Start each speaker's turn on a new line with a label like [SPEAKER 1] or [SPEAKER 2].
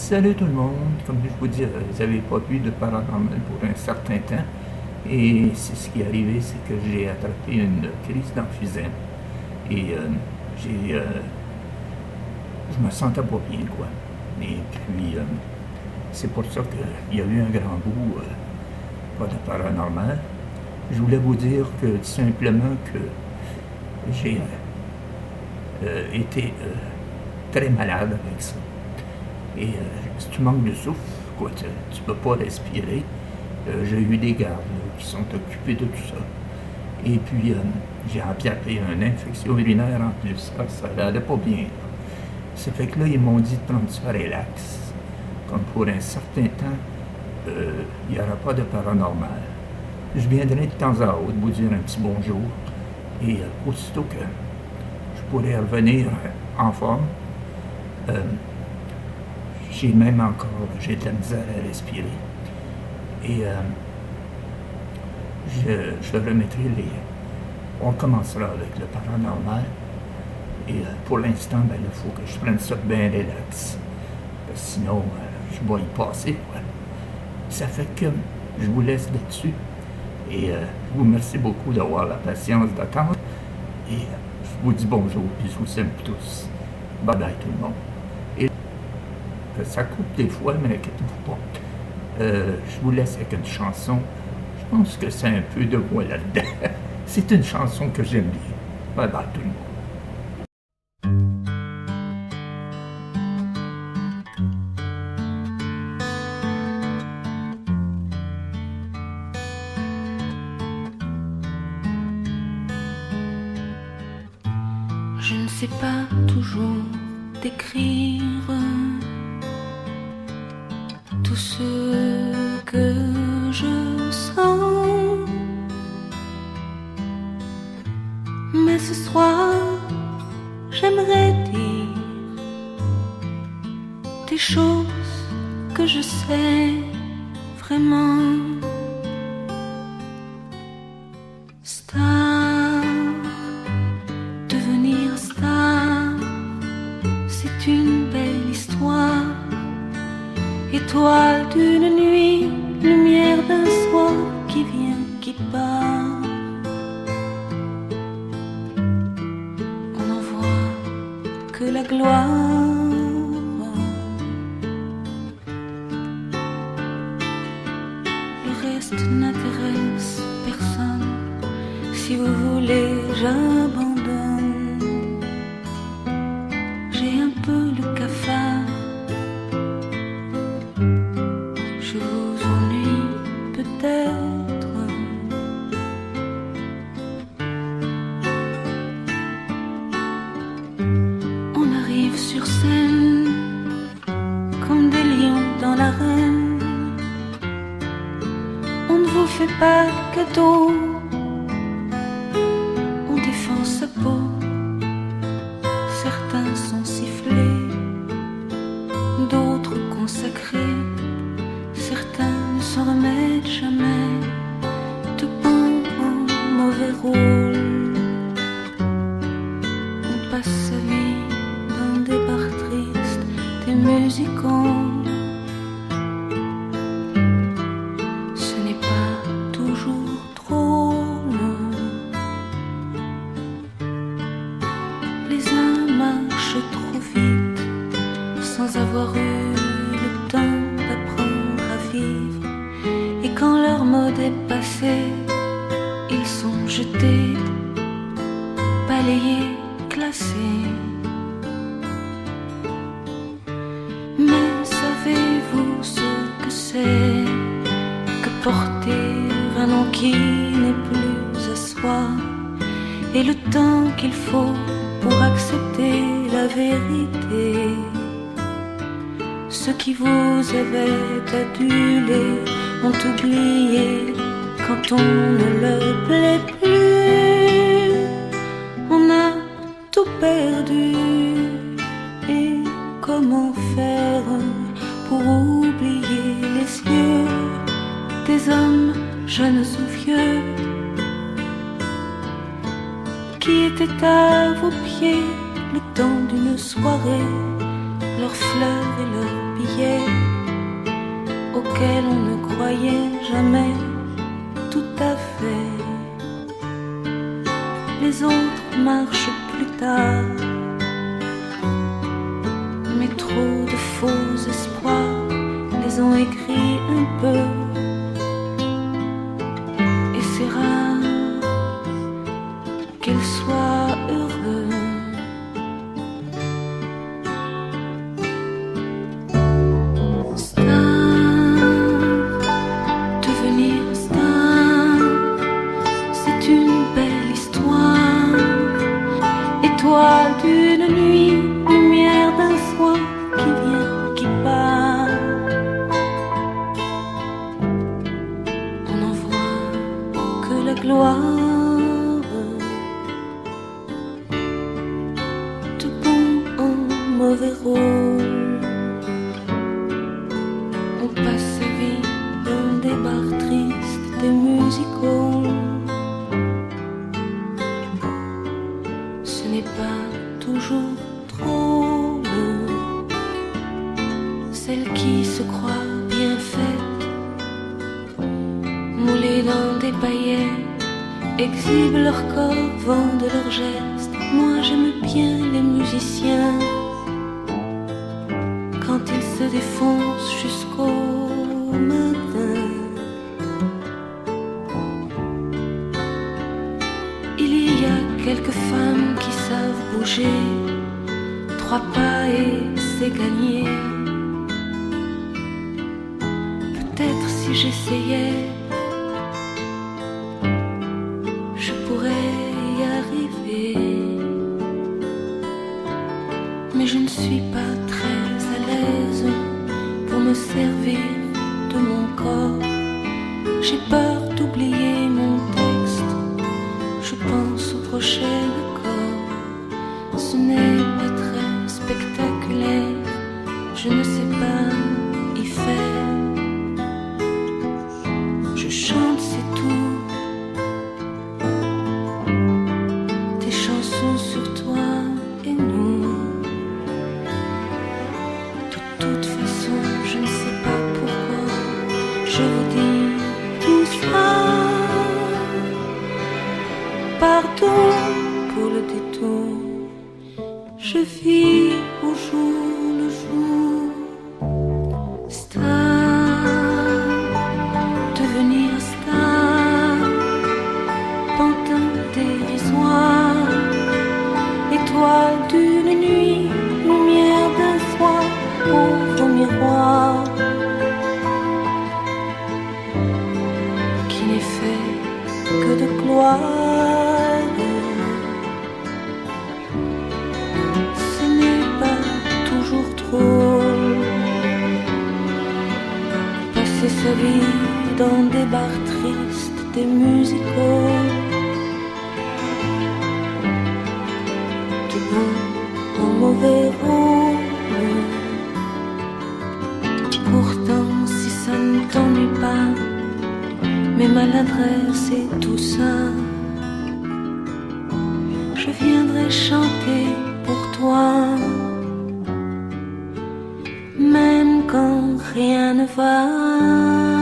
[SPEAKER 1] Salut tout le monde, comme je vous dis, j'avais pas vu de paranormal pour un certain temps et c'est ce qui est arrivé, c'est que j'ai attrapé une crise d'emphysème et j'ai, je me sentais pas bien quoi. Et puis c'est pour ça qu'il y a eu un grand bout, pas de paranormal. Je voulais vous dire que simplement que j'ai été très malade avec ça. Et si tu manques de souffle, quoi, tu peux pas respirer. J'ai eu des gardes là, qui sont occupés de tout ça. Et puis, j'ai attrapé une infection urinaire en plus. Ça n'allait pas bien. Ça fait que là, ils m'ont dit de prendre ça relax. Comme pour un certain temps, il n'y aura pas de paranormal. Je viendrai de temps à autre vous dire un petit bonjour. Et aussitôt que je pourrai revenir en forme, j'ai même encore, j'ai de la misère à respirer. Et je remettrai on commencera avec le paranormal. Et pour l'instant, ben, il faut que je prenne ça bien relax. Sinon, je vais y passer, quoi. Ça fait que je vous laisse là-dessus. Et je vous remercie beaucoup d'avoir la patience d'attendre. Et je vous dis bonjour, puis je vous aime tous. Bye bye tout le monde. Et ça coupe des fois, mais inquiétez-vous pas. Je vous laisse avec une chanson. Je pense que c'est un peu de moi là-dedans. C'est une chanson que j'aime bien. Bye bye tout le monde.
[SPEAKER 2] Je ne sais pas toujours décrire tout ce que je sens, mais ce soir j'aimerais dire des choses que je sais vraiment. Star, devenir star, c'est une belle histoire. Étoile d'une nuit, lumière d'un soir qui vient, qui part. On n'en voit que la gloire. Le reste n'intéresse personne. Si vous voulez, j'abandonne. J'ai un peu le cafard. Je vous ennuie peut-être. On arrive sur scène comme des lions dans l'arène. On ne vous fait pas de cadeau. On défend sa peau. Certains sont sifflés, d'autres consacrés. Certains ne s'en remettent jamais de bon en mauvais rôle. On passe sa vie dans des bars tristes, des musicals. Ce n'est pas toujours drôle. Les uns marchent trop vite sans avoir eu le temps d'apprendre à vivre. Et quand leur mode est passé, ils sont jetés, balayés, classés. Mais savez-vous ce que c'est que porter un nom qui n'est plus à soi, et le temps qu'il faut pour accepter la vérité? Ceux qui vous avaient adulé ont oublié quand on ne leur plaît plus. On a tout perdu. Et comment faire pour oublier les yeux des hommes jeunes ou vieux qui étaient à vos pieds le temps d'une soirée, leurs fleurs et leurs billets? croyais jamais tout à fait. Les autres marchent plus tard, mais trop de faux espoirs les ont écrits un peu. Et c'est rare qu'ils soient heureux. Étoile d'une nuit, lumière d'un soir qui vient, qui part. On n'en voit que la gloire. Tout bon en mauvais rôle. On passe sa vie dans des bars tristes, des musicals. Pas toujours drôle. Celles qui se croient bien faites, moulées dans des paillettes, exhibent leur corps, vendent leurs gestes. Moi j'aime bien les musiciens quand ils se défoncent jusqu'au matin. Il y a quelques femmes qui savent bouger, 3 pas et c'est gagné. Peut-être si j'essayais, je pourrais y arriver. Mais je ne suis pas très à l'aise pour me servir de mon corps. J'ai peur d'oublier mon texte, je pense au prochain accord. Ce n'est pas très spectaculaire, je ne sais pas y faire. Je chante, c'est tout, des chansons sur toi et nous. De toute façon, je ne sais pas pourquoi je vous dis tout ça. Pardon pour le détour, je vis au jour le jour. Star, devenir star, pantin dérisoire, étoile d'une nuit, lumière d'un soir, pauvre miroir qui n'est fait que de gloire. Passer sa vie dans des bars tristes, des musicals, de bon en mauvais rôle. Pourtant, si ça ne t'ennuie pas, mes maladresses et tout ça, je viendrai chanter pour toi. Même quand rien ne va.